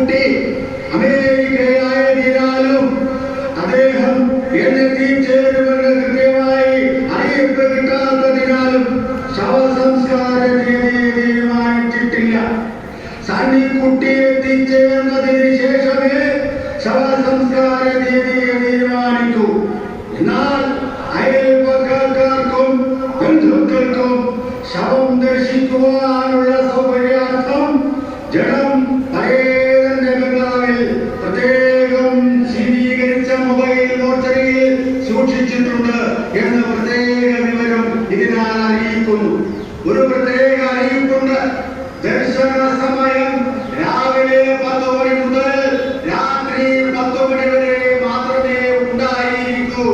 സാന്നിക്കുട്ടി അമേരിക്കയിലായതിനാലും അദ്ദേഹം എന്നെത്തിച്ചേരുമെന്ന് കൃത്യമായി അറിയിപ്പ് കിട്ടാത്തതിനാലും ശവസംസ്കാര തീയതി തീരുമാനിച്ചിട്ടില്ല. സാന്നിക്കുട്ടി എത്തിച്ചേർന്നതിന് ശേഷമേ ശവസംസ്കാര തീയതി തീരുമാനിക്കൂ. എന്നാൽ അയൽപക്കർക്കും ബന്ധുക്കൾക്കും ശവം ദർശിക്കുവാനുള്ള സൗകര്യാർത്ഥം ജഡം പഴയതന്റെ ബംഗ്ലാവിൽ പ്രത്യേകം ശീതീകരിച്ച മൊബൈൽ മോർച്ചറിയിൽ സൂക്ഷിച്ചിട്ടുണ്ട് എന്ന് പ്രത്യേക വിവരം ഇതിനാൽ അറിയിക്കുന്നു. ഒരു പ്രത്യേക അറിയിപ്പുണ്ട്. ദർശന സമയം രാവിലെ 10 മണി മുതൽ രാത്രി 10 മണി വരെ മാത്രമേ ഉണ്ടായിരിക്കൂ.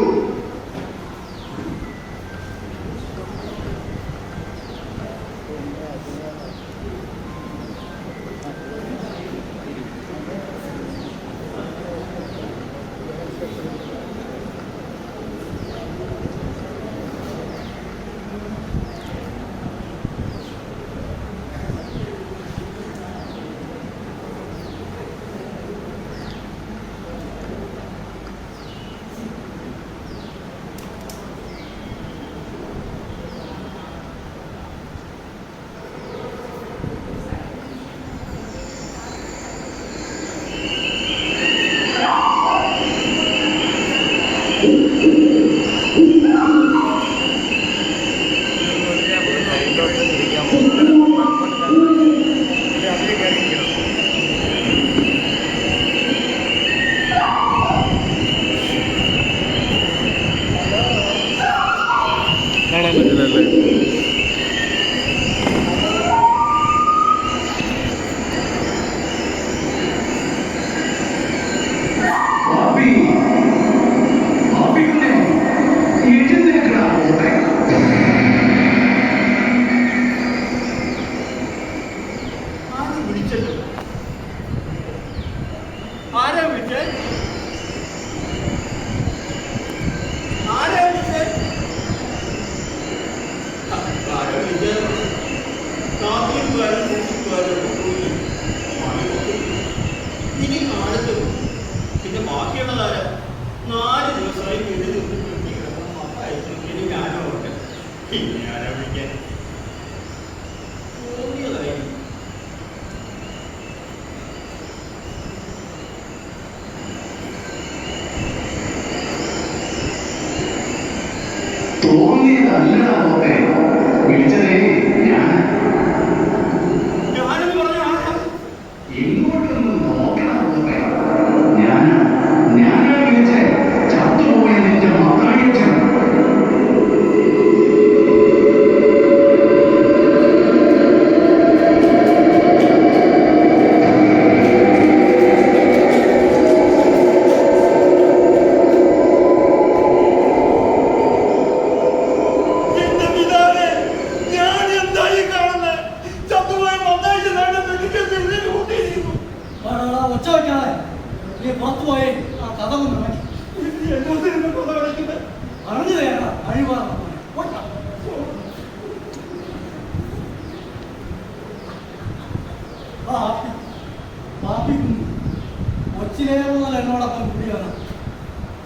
എന്നോടൊപ്പം കൂടിയാണ്.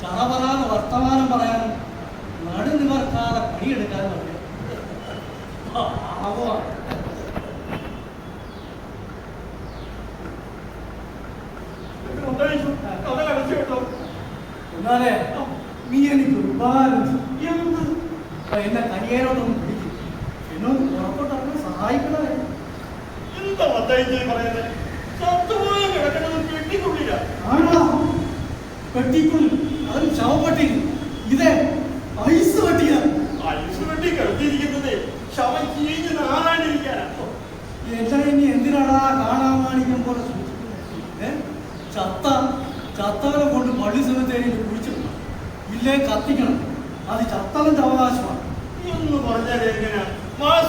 ചറ പറയാനും വർത്തമാനം പറയാനും നടുനിവർക്കാതെ പണിയെടുക്കാനും അറിയാം. എന്നാലേ നീ എനിക്ക് ഒരുപാട് എന്നെ കരിയേരോട്ടൊന്നും പിടിക്കും. എന്നൊന്ന് പുറത്തോട്ടിറങ്ങാൻ സഹായിക്കണേ. എന്താ പറയുന്നത്? പെട്ടിക്കുള്ളിൽ അതും ശവപ്പെട്ടി. ഇതേ ഐസ് പെട്ടിയാ. ഐസ് പെട്ടി കിടത്തിയിരിക്കുന്നത് ശവം ചീഞ്ഞ് നാറാണ്ടിരിക്കാനാ. എന്താ ഇനി എന്തിനാടാ കാണാൻ കാണിക്കാൻ പോലെ ചത്തവനെ കൊണ്ട് പള്ളി സെമിത്തേരിയിൽ കുഴിച്ചിടണം, ഇല്ലേ കത്തിക്കണം. അത് ചത്തവന്റെ അവകാശമാണ്. നീ ഒന്ന് പറഞ്ഞാലേ എങ്ങനെയാ?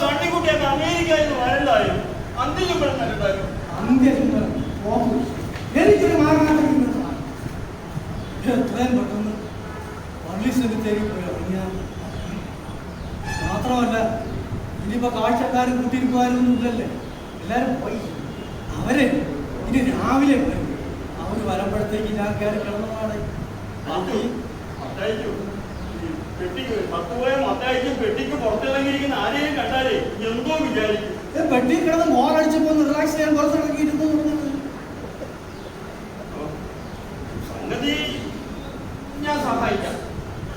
സണ്ണിക്കുട്ടിയൊക്കെ അമേരിക്കയിൽ വരണ്ടായോ? അന്ത്യചുംബനം നല്ലതായോ? അന്ത്യചുംബനം എനിക്കൊരു മാറാൻ എത്രയും പെട്ടെന്ന് പള്ളി സെമിത്തേരി പോയി ഇറങ്ങിയാൽ മാത്രമല്ല, ഇനിയിപ്പോ കാഴ്ചക്കാരും കൂട്ടിയിരിക്കുവാനൊന്നും ഇല്ലല്ലേ, എല്ലാരും പോയി. അവരെ ഇനി രാവിലെ വരും. കയറി കിടന്നതാണ്. പെട്ടിക്ക് പുറത്തിറങ്ങിയിരിക്കുന്ന ആരെയും കണ്ടാലേ എന്തോ വിചാരിക്കും. പെട്ടി കിടന്ന് മോറടിച്ചപ്പോ റിലാക്സ് ചെയ്യാൻ പുറത്തിറങ്ങിയിരുന്നു. സംഗതി ഞാൻ സഹായിക്കാം,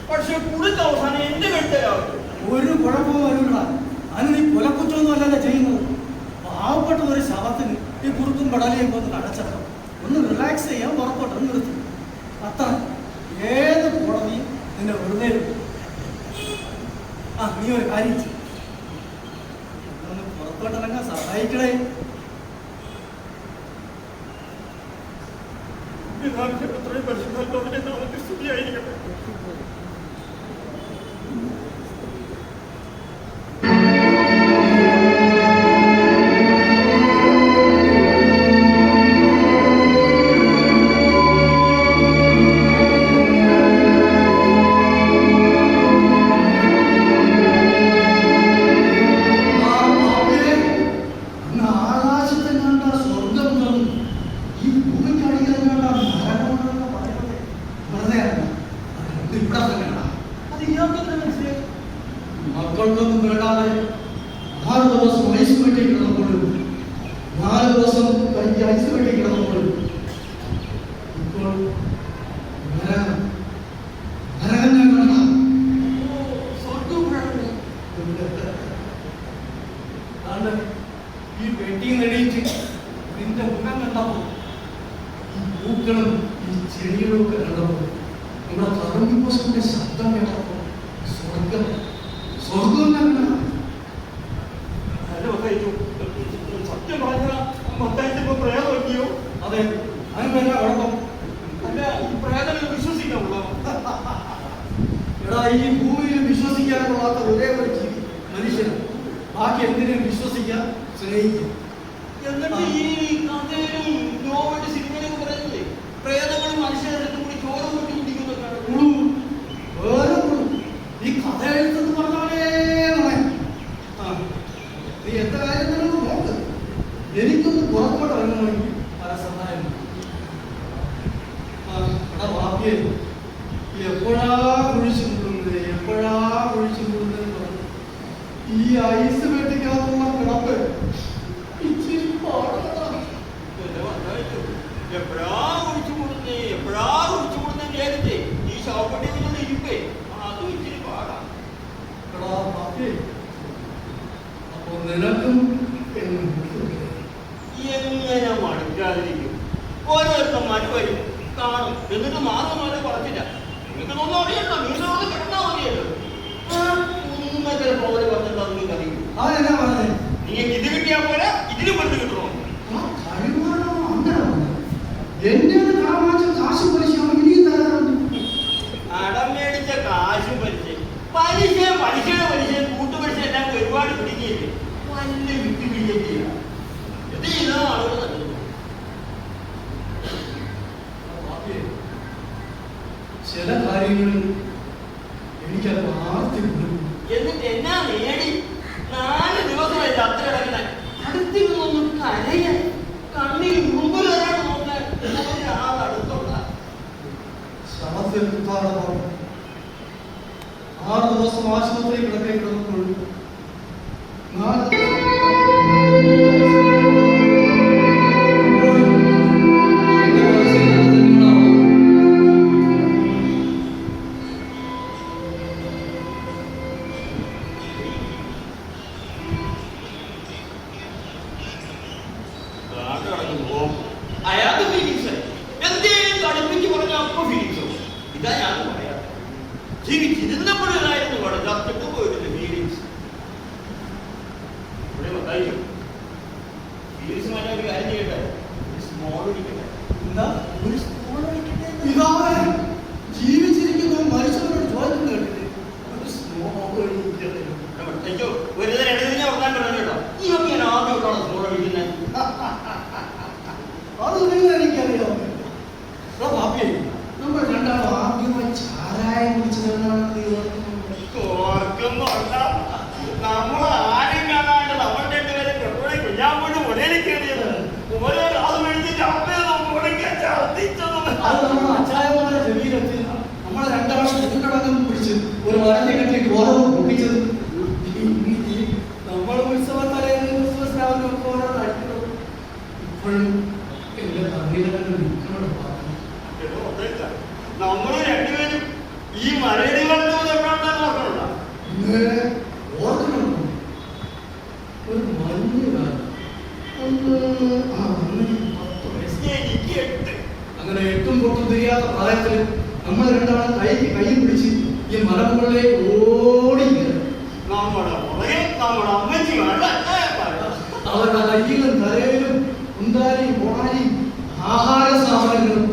പക്ഷെ കുടുത്ത അവസാനം എന്റെ കെട്ടലാവും. ഒരു കുഴപ്പവും വരില്ല. അതിന് നീ കൊലക്കുറ്റമൊന്നും അല്ലല്ലോ ചെയ്യുന്നത്. പാവപ്പെട്ട ഒരു ശവത്തിന് ഈ കുറുക്കും കടലയും ഒന്ന് കടച്ചപ്പം ഒന്ന് റിലാക്സ് ചെയ്യാൻ പുറത്തോട്ട് നിർത്തി. അത്ര ഏത് കോടതിയും നിന്നെ വെറുതെ വിടും. നീ ഒരു കാര്യം ഒന്ന് പുറത്തോട്ടിറങ്ങാൻ സഹായിക്കണേ. എത്രയും പരിശുദ്ധത്തോടെ നമുക്ക് സ്തുതിയായിരിക്കട്ടെ. മക്കൾക്കൊന്നും വേണ്ടാതെ 6 ദിവസം ഐസ് വെട്ടി കിടന്നപ്പോഴും 4 ദിവസം ഐസ് വെട്ടി കിടന്നപ്പോഴും ഇപ്പോൾ ഈ പെട്ടി നെടിയിട്ട് നിന്റെ മുഖം കണ്ടപ്പോ ഈ പൂക്കളും ഈ ചെടികളും ഒക്കെ കണ്ടപ്പോ നമ്മുടെ തറങ്ങിപ്പോസിന്റെ ശബ്ദം കേട്ടപ്പോ സ്വർഗം സത്യം പറഞ്ഞ മത്തായിപ്പോ പ്രേതം എത്തിയോ? അതെ, അതിന് കുഴപ്പം അല്ല, ഈ പ്രേതങ്ങൾ വിശ്വസിക്കാമുള്ളോ? എടാ, ഈ ഭൂമിയിൽ വിശ്വസിക്കാൻ കൊള്ളാത്ത ഒരേ ഒരു ജീവി മനുഷ്യനാണ്. ബാക്കി എന്തിനും വിശ്വസിക്കാൻ സ്നേഹിക്കും. എന്നിട്ട് ഈ കഥയിലും നോവലും സിനിമയിലും പറയുന്നത് പ്രേതങ്ങളും മനുഷ്യരെടുത്തും കൂടി ചോറും കൊട്ടി കുടിക്കുന്നൊക്കെയാണ്. ഈ കഥ എഴുത്തെന്ന് പറഞ്ഞാലേ നീ എത്ര കാര്യം തന്നെ നോക്ക്. എനിക്കൊന്ന് പുറത്തോട്ട് ഇറങ്ങണമെങ്കിൽ പല സഹായം. എടാ ബാപ്പിയെ, എപ്പോഴാ കുഴിച്ചു കൂടുന്നത് ഈ ഐസ് വെട്ടിക്കാത്തുള്ള കിടപ്പ് ഇച്ചിരി പാടാണ്. എപ്പോഴാ കുഴിച്ചു കൂടുന്നേ നേരത്തെ ഈ ശവപ്പെട്ടി വെച്ചുകൊണ്ട് ഇരിപ്പേ അത് ഇച്ചിരി പാടാം. എടാ ബാപ്പിയെ, അപ്പൊ നിനക്കും എങ്ങനെ മടുക്കാതിരിക്കും? ഓരോരുത്തന്മാര് വരും, കാണും, എന്നിട്ട് മാറുമാരെ കുറച്ചില്ല. നിങ്ങൾക്ക് ഒന്നും അറിയണ്ട, നീണ്ടോട് കിടന്നാ മതിയല്ലോ. ചില പോകല് പറഞ്ഞിട്ട് അതൊന്നും അറിയിക്കും. അതെന്നാ പറഞ്ഞേ? നിങ്ങൾക്ക് ഇത് കിട്ടിയാ പോലെ ഇതിന് പെണ്ണ് കിട്ടണോ? അടം മേടിച്ച കാശും പലിശ കൂട്ടുപലിശ എല്ലാം ഒരുപാട് പിടിക്കില്ലേ? വലിയ വിട്ടുപിടിക്കുക. ഇത് ഇതാ ആളുകൾ നല്ലത്. ചില കാര്യങ്ങളിൽ എനിക്കത് ആർത്തിപ്പെടും. എന്നിട്ട് എന്നാ നേടി 4 ദിവസമായി ചത്ത കിടക്കുന്ന അടുത്തിരുന്നൊന്നും കരയാൻ കണ്ണിൽ മുമ്പ് വരാൻ നോക്കാൻ ഒരാളടുത്തുള്ള ശവത്തിൽ 6 ദിവസം ആശുപത്രി കിടന്നപ്പോഴും 4 അയാൾക്ക് ഫീലിങ്സ് എന്തേലും കളിപ്പിച്ച് പറഞ്ഞ അപ്പൊ ഫീലിങ്സോ? ഇതാ ഞാൻ പറയാം. ജീവിച്ചിരുന്നപ്പോഴായിരുന്നു ഇവിടെ ചത്തിട്ട് പോയിട്ടില്ല ഫീലിങ്സ്. ഇവിടെ മത്തായിക്കും ഫീലിങ്സ് മാറ്റാൻ ഒരു കാര്യം ചെയ്യട്ടെ, സ്മോൾ അടിക്കട്ടെ. എന്താ ഒരു സ്മോൾ അടിക്കട്ടെ? ജീവിച്ചിരിക്കുന്ന മനുഷ്യരോട് ചോദ്യം കേട്ടിട്ട് ഒരു സ്മോൾ അടിക്കട്ടെ. ഒരു തരം എഴുതി ഉറക്കാൻ പറഞ്ഞു കേട്ടോ. ഈ ഒക്കെ ഞാൻ ആദ്യമായിട്ടാണ് സ്മോൾ അടിക്കുന്നത്. അത് നിങ്ങൾ എനിക്കറിയാം. ബാപ്പി, നമ്മൾ രണ്ടാളും ആദ്യമായി ചാരായം കുടിച്ചതെന്നാണ് നീ ഓർക്കുന്നുണ്ട. നമ്മൾ ആരും കാണാണ്ട് നമ്മൾ രണ്ടുപേരും പെട്രോളി കുഞ്ഞാൻ പോയിട്ട് ഒരേ കയറിയത് ഓരോ അത് മേടിച്ച് ചപ്പേത് ഛർദ്ദിച്ചതും. വരഞ്ഞ കെട്ടി ഓരോ പൊട്ടിച്ചത് നമ്മൾ ഉത്സവത്തലേന്ന് ഉത്സവസ്രാവനൊക്കെ ഓരോ അടിക്കണം. ഇപ്പോഴും എന്റെ തന്നിലൊക്കെ നിൽക്കണം. നമ്മള് രണ്ടുപേരും ഈ മലയടികളുടെ ഓർക്കണുണ്ടോ? ഇങ്ങനെ ഓർക്കണുണ്ടോ? ഒരു മഞ്ഞ് കാലം അന്ന് 10 വയസ്സ്. എനിക്ക് 8. അങ്ങനെ 8ഉം പൊട്ടും തിരിയാത്ത പ്രായത്തിൽ നമ്മൾ രണ്ടാളും കൈ പിടിച്ച് ഈ മലമുകളിലേക്ക് ഓടി നമ്മുടെ അമ്മച്ചി അവരുടെ കയ്യിലും തലയിലും കുന്താലിയും കോടാലിയും ആഹാര സാധനങ്ങളും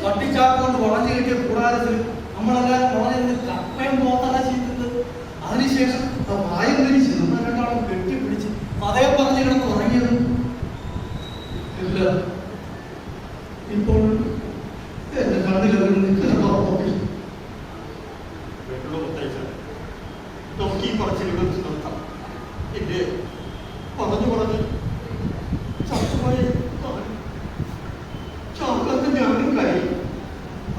കട്ടിച്ചാക്കൊണ്ട് വളഞ്ഞു കിട്ടിയ കൂടാരത്തിൽ നമ്മളെല്ലാവരും വളഞ്ഞിരുന്ന് കപ്പയും പോത്തല ചെയ്തത്. അതിനുശേഷം വായു തിരിച്ച് നമ്മൾ രണ്ടാളും കെട്ടിപ്പിടിച്ച് അതേ പറഞ്ഞു കിടന്ന് ഉറങ്ങിയത് ഇല്ല. ഇപ്പോൾ എന്റെ കണ്ണിലൊരു നിൽക്കുന്ന പുറത്തൊക്കെ പറഞ്ഞു ചത്തുപോയ ചാക്കത്ത് ഞാനും കൈ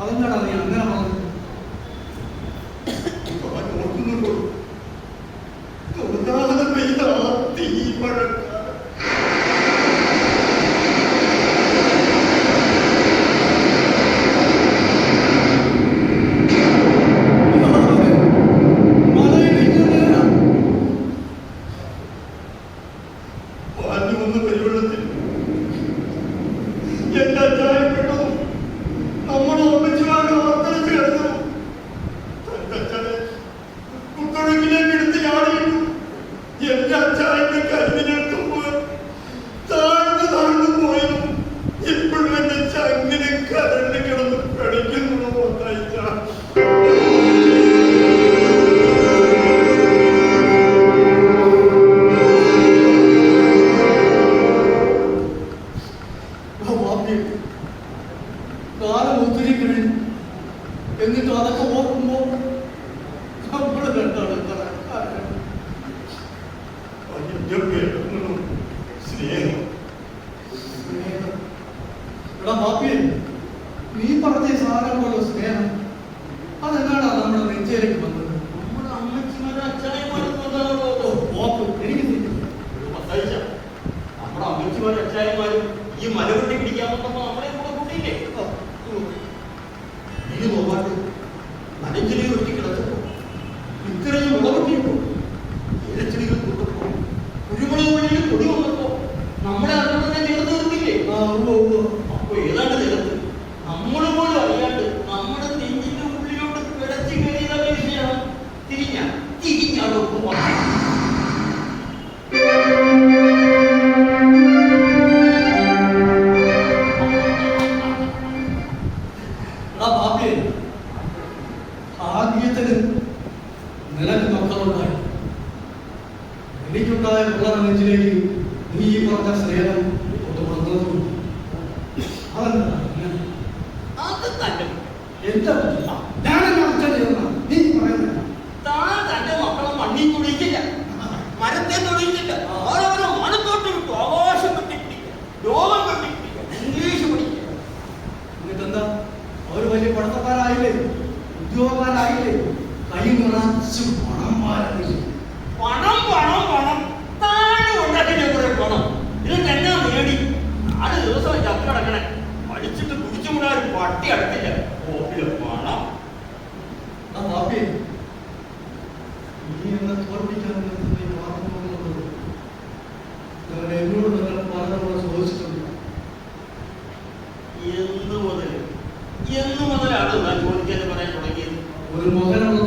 അതെന്താടാ നീ അങ്ങനെ പറഞ്ഞു? ഓർക്കുന്നുണ്ടോ? തൊഴുതാതെ പെയ്ത തീമഴക്കാലം. കാലം ഒത്തിരി കഴിഞ്ഞു. എന്നിട്ട് അതൊക്കെ ഓർക്കുമ്പോ നമ്മൾ രണ്ടാളും എടാ ബാപ്പിയെ, നീ പറഞ്ഞ സാധനങ്ങളോ സ്നേഹം അതെന്നാണ് നമ്മുടെ നെഞ്ചേലേക്ക് വന്നത്? നമ്മുടെ അമ്മച്ചിമാരും അച്ഛായന്മാരും എനിക്ക് നമ്മുടെ അമ്മച്ചിമാരും അച്ഛായന്മാരും ഈ മലവെട്ടി പിടിക്കാൻ വന്നപ്പോ നമ്മളെ കൂടെ കൂട്ടിയില്ലേ? ഇനി നോക്കാട്ട് നനഞ്ചിലി വെട്ടി കിടച്ചപ്പോ ഇത്രയും മുളവെട്ടിയപ്പോ ഇലച്ചെടികൾ കൂട്ടപ്പോ കുരുമുളക് വഴിയിൽ കൊടി വന്നപ്പോ നമ്മളെ അറിഞ്ഞു തന്നെ ചേർത്ത് നിർത്തില്ലേ? അപ്പൊ ഏതാണ്ട് ചേർത്ത് നമ്മൾ പോലും അറിയാണ്ട് നമ്മുടെ നെഞ്ചിന്റെ ഉള്ളിലോട്ട് കിടച്ചു കയറിയ വിഷയമാണ് തിരിഞ്ഞാടോ ആദ്യത്തിന് നിനക്ക് മക്കളുണ്ടായി. എനിക്കുണ്ടായ പിള്ളേർ നെഞ്ചിലേക്ക് നീ ഈ പറഞ്ഞ സ്നേഹം കൊണ്ടുവന്നതും അതെന്താ എന്താ ഞാനെല്ലാം അച്ഛൻ ചെയ്യുന്ന നീ പറയുന്ന താൻ തന്റെ മക്കളെ മണ്ണി തുടിക്കില്ല, മരത്തെ തുടിക്കില്ല, ഓരോരോ മനത്തോട്ട് വിട്ടു ആകാശം കെട്ടിപ്പിടിക്കുക, ലോകം കെട്ടിപ്പിടിക്കുക, ഇംഗ്ലീഷ് പഠിക്കുക. എന്നിട്ടെന്താ അവർ വലിയ പഠിത്തക്കാരായില്ലേ, ഉദ്യോഗക്കാരായില്ലേ, കൈ നിറച്ച് പണം വാരുന്നില്ലേ? പണം പണം പണം താഴെ ഉണ്ടാക്കിയ കുറെ പണം ഇത് തന്നെ നേടി 4 ദിവസം ചക്കടക്കണേ പഠിച്ചിട്ട് കുടിച്ചുകൂടാൻ പട്ടി അടുത്തില്ല. പണം നീ എന്നെ തോൽപ്പിക്കാൻ എന്നോട് നിങ്ങൾ പലതവണ ചോദിച്ചിട്ടുണ്ട്.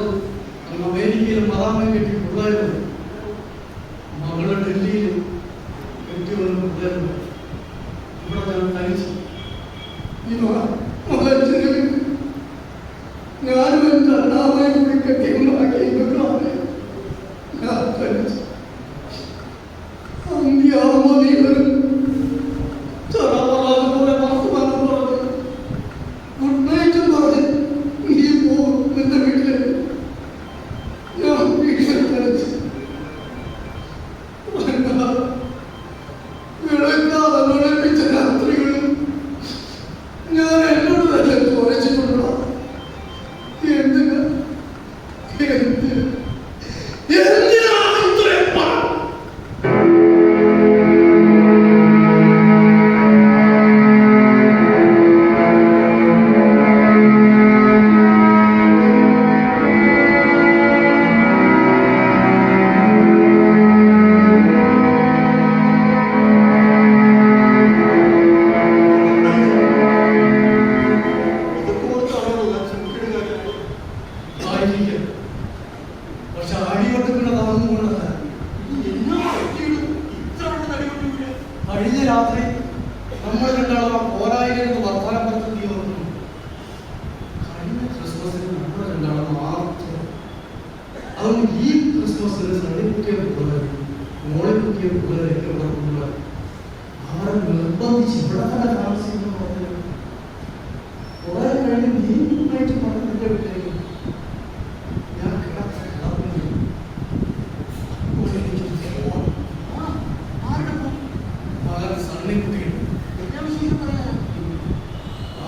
ഉള്ളത് അങ്ങ് അമേരിക്കയിലും മറാമയും കെട്ടി പിള്ളേരുണ്ട്, മകള് ഡൽഹിയിലും കെട്ടിയുള്ള പിള്ളേരുണ്ട്. ഇവിടെ ഞാൻ തനിച്ച് ഈ ഞാനും എൻ്റെ അണ്ണാമയെ കൂടി കെട്ടിയുണ്ടാക്കി ഞാൻ തനിച്ച് അന്ത്യാവുമ്പോ നീ വരും. പോലെ വർത്തമാനം പറഞ്ഞ് ഗുഡ് നൈറ്റും പറഞ്ഞ് നീ പോകും നിന്റെ വീട്ടിലേക്ക്. ഞാൻ വീട്ടിൽ തനിച്ച് വിളക്കാതെ വിളപ്പിച്ച രാത്രികളിൽ ഞാൻ എന്നോട് തന്നെ ചോദിച്ചിട്ടുണ്ടോ എന്തിനാ പക്ഷെ അടികൊട്ടുന്നതാണെന്നും കൊണ്ടല്ല. കഴിഞ്ഞ രാത്രി നമ്മൾ രണ്ടാളും പോരായിരുന്നു വർത്തമാനം പദ്ധതി ഓർക്കുന്നു. കഴിഞ്ഞ ക്രിസ്മസിന് നമ്മൾ രണ്ടാളും മാത്രം, അതുകൊണ്ട് ഈ ക്രിസ്മസിന് സണിക്കുട്ടിയെ പോലെ മോളിക്കുട്ടിയെ പോലെ ഇവിടെ കൊണ്ടുപോകാൻ അവരെ നിർബന്ധിച്ച് ഇവിടെ തന്നെ താമസിക്കുന്നു പറഞ്ഞു. കുറെ കഴിഞ്ഞ് നീങ്ങായിട്ട് പറഞ്ഞു എന്റെ വീട്ടിലേക്ക്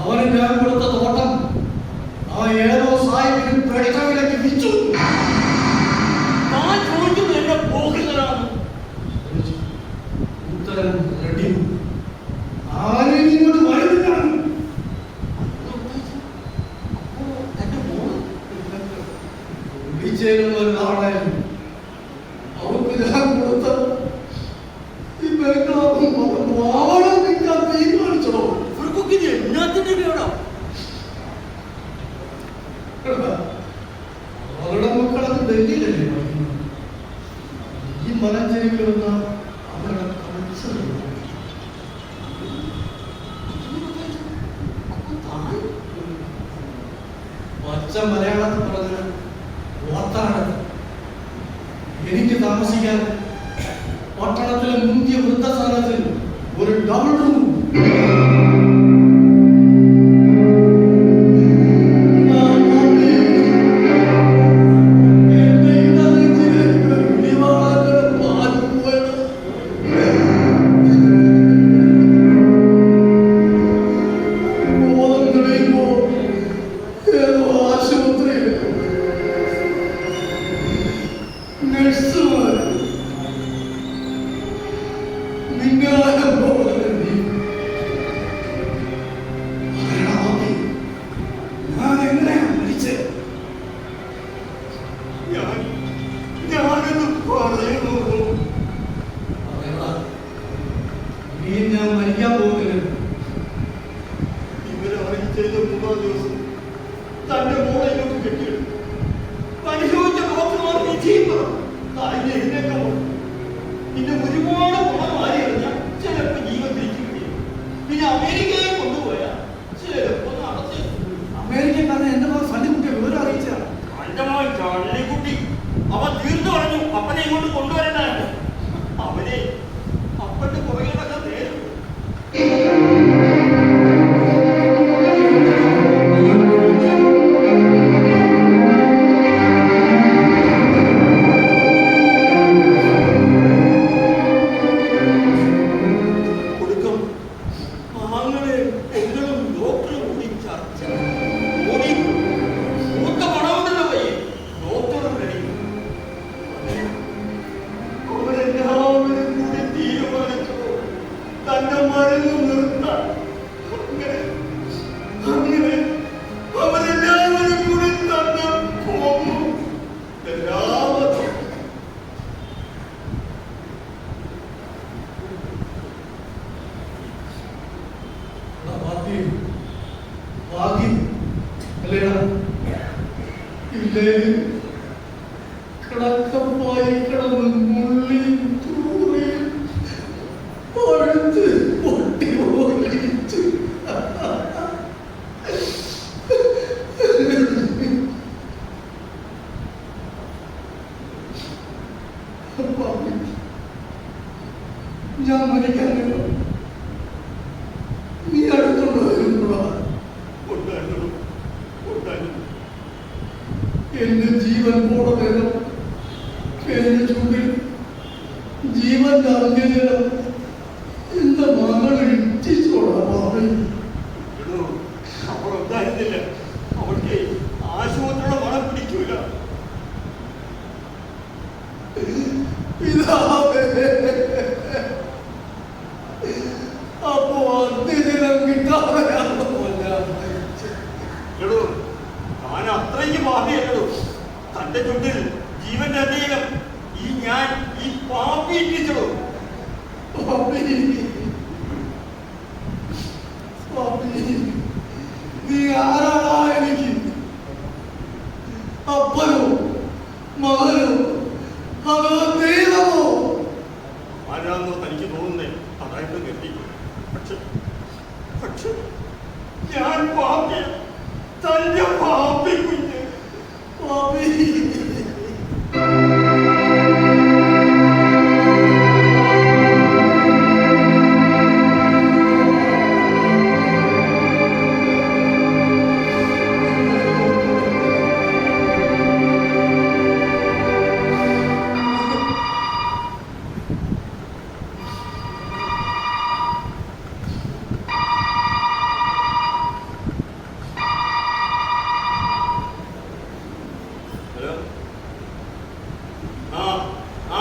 അവന് ഞാൻ കൊടുത്ത തോട്ടം ആ ഏതോ സാഹിബിന് പെട്ടവിലേക്ക് വിറ്റു. ഉത്തരം റെഡി. ആരും ഇങ്ങോട്ട് വരുന്നില്ലാണ്. വിജയനും ഒരു നാടായിരുന്നു. അവർക്ക് ഞാൻ കൊടുത്ത ഈ മാവണം നിൽക്കാൻ തീരുമാനിച്ചോ. അവരുടെ മക്കളൊക്കെ ഡൽഹിയിലല്ലേ പഠിക്കുന്നത്. ഈ മലഞ്ചെരിവിൽ വന്ന അവരുടെ പച്ച മലയാളത്തിൽ പറഞ്ഞ ഓർത്താണ്. എനിക്ക് താമസിക്കാൻ പട്ടണത്തിലെ മുന്തിയ വൃദ്ധസ്ഥാനത്തിൽ ഒരു ഡബിൾ റൂം. ഞാൻ മരിക്കാൻ പോകുന്നില്ല. ചെയ്ത 3-ാം ദിവസം തന്റെ മോളെ ഇങ്ങോട്ട് കെട്ടിയെടുത്തു. പരിശോധിച്ച ഡോക്ടർമാർ വിജയം പറഞ്ഞു എഴുന്നേക്കാൻ പോകും. പിന്നെ ഒരുപാട് പണം വാരി എറിഞ്ഞാൽ ചിലപ്പോൾ ജീവൻ തിരിച്ചു കിട്ടിയും. പിന്നെ അമേരിക്കയിൽ കൊണ്ടുപോയാൽ ചിലപ്പോൾ നടത്തി. അമേരിക്കൻ തന്നെ എന്റെ മോൻ സണ്ണിക്കുട്ടിയെ വിവരം അറിയിച്ചതാണ്. എന്റെ മോൻ സണ്ണിക്കുട്ടി അവൻ തീർന്നു പറഞ്ഞു അപ്പനെ ഇങ്ങോട്ട് കൊണ്ടുവരണ്ടായിരുന്നു. അവനെ അപ്പന്റെ പുറകെ നടക്കാൻ നേരം. ഭാഗ്യം അല്ലേടാ. ഇല്ലേ കിടക്കപ്പായി കിടന്ന് മുള്ളിയും തൂറിയും പഴുത്ത് പൊട്ടി പോലിച്ചു. ഞാൻ മരിക്കാനല്ലോ നീ അടുത്തുള്ള എന്റെ ജീവൻ പോണ നേരം എന്റെ ചൂടിൽ ജീവന്റെ അന്ത്യനേരം എന്റെ മകൾ ഇട്ടിച്ചോളാം. അവളുണ്ടായിരുന്നില്ല, അവൾക്ക് ആശുപത്രിയുടെ മണം പിടിക്കൂല. അപ്പോ അന്ത്യദിനം കിട്ടാതെയാണ് താൻ അത്രയ്ക്ക് പാപിയല്ലോ. തന്റെ ചുണ്ടിൽ ജീവന്റെ അന്ത്യദിനം ഞാൻ ഈ പാപ്പി ഇട്ടിച്ചോ. നീ ആരാടാ എനിക്ക്? അപ്പനോ മകനോ അതോ ദൈവമോ? ആരാന്നോ തനിക്ക് തോന്നുന്നേ അതായിട്ട് കരുതി. പക്ഷെ ഞാൻ പാപ്പി, തന്റെ പാപ്പി കുഞ്ഞ്. പാപ്പി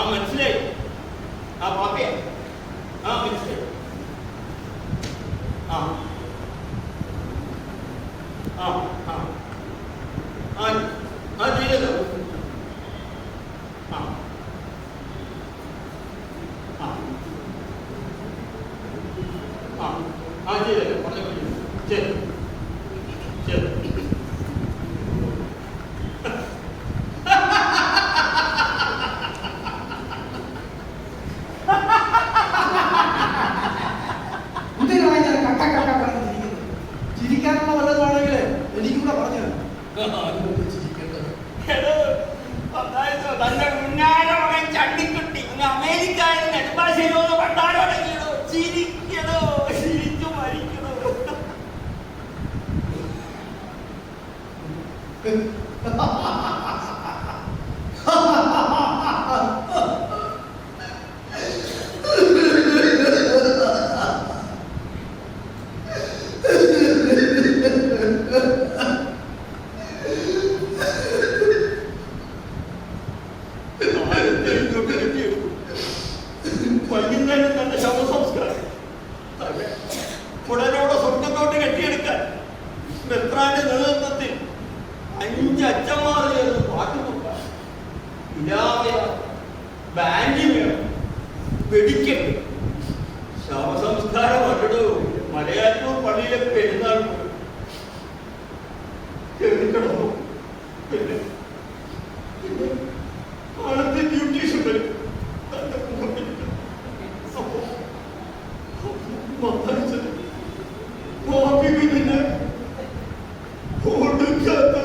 മനസ്സിലായി. ആ പാപ്പയാ, മനസ്സിലായി. ചെയ്തല്ലോ. ചെയ്തല്ലോ, പറഞ്ഞു ശരി ശരി. ചിരിക്കാനുള്ള വല്ലതാണെങ്കിലേ എനിക്കും കൂടെ പറഞ്ഞു തന്റെ മുന്നാര മകൻ ചണ്ടിക്കുട്ടി അമേരിക്കയിൽ നെടുമ്പാശ്ശേരിയോ പണ്ടാരോ അടങ്ങിയടോ. ചിരിക്കണോ, ചിരിച്ചു മരിക്കണോ. വൈകുന്നേരം തന്റെ ശവസംസ്കാരം ഉടനോടെ സ്വർഗത്തോട്ട് കെട്ടിയെടുക്കാൻ മെത്രാന്റെ നേതൃത്വത്തിൽ 5 അച്ഛന്മാർ ചേർന്ന് പാട്ട് കൊടുക്കാൻ ബാൻഡ് വേണം, വെടിക്കട്ടെ. ശവസംസ്കാരം അല്ലടോ, മലയാറ്റൂർ പള്ളിയിലെ പെരുന്നാൾ കേൾക്കണമോ? പിന്നെ ആളത്തെ ബ്യൂട്ടീഷ്യൻ വരും. പിന്നെ കൊടുക്കാത്ത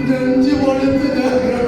നെഞ്ചു പൊളിച്ച് ഞാൻ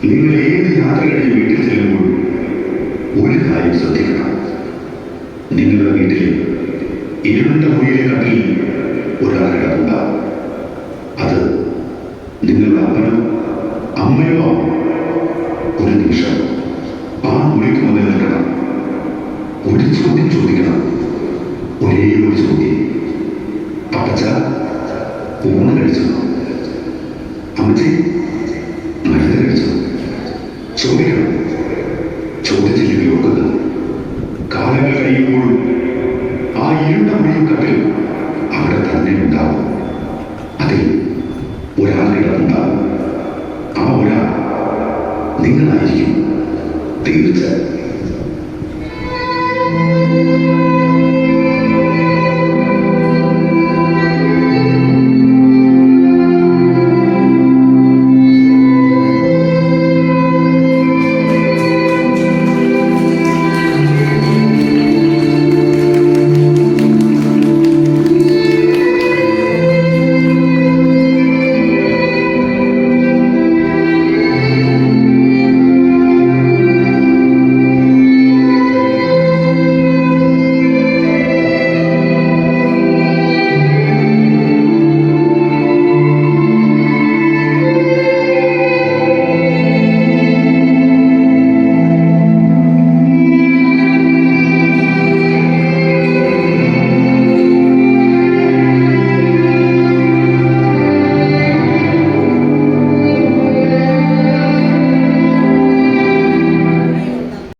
നിങ്ങൾ ഏത് യാത്ര കഴിഞ്ഞ് വീട്ടിൽ ചെല്ലുമ്പോൾ ഒരു കാര്യം ശ്രദ്ധിക്കണം. നിങ്ങളുടെ വീട്ടിൽ ഇരുണ്ട മുറിയിലെ കട്ടിൽ ഒരാൾ കിടപ്പുണ്ടാവും. അത് നിങ്ങളുടെ അപ്പനോ അമ്മയോ ആവും. ഒരു നിമിഷം ആ മുറിക്ക് മുന്നിൽ നിൽക്കണം. ഒരു ചോദ്യം ചോദിക്കണം. ഒരേ ഒരു ചോദ്യം. പപ്പച്ച ഊണ് കഴിച്ചു? അമ്മച്ചി മരുന്ന് കഴിച്ചു? ചോദിക്കണം. ചോദിച്ചില്ലെങ്കിൽ ഓർക്കുക, കാലങ്ങൾ കഴിയുമ്പോഴും ആ ഇരുണ്ട മുറിക്കട്ടിൽ അവിടെ തന്നെ ഉണ്ടാവും. അതിൽ ഒരാൾ കിടന്നുണ്ടാവും. ആ ഒരാൾ നിങ്ങളായിരിക്കും. തീർച്ച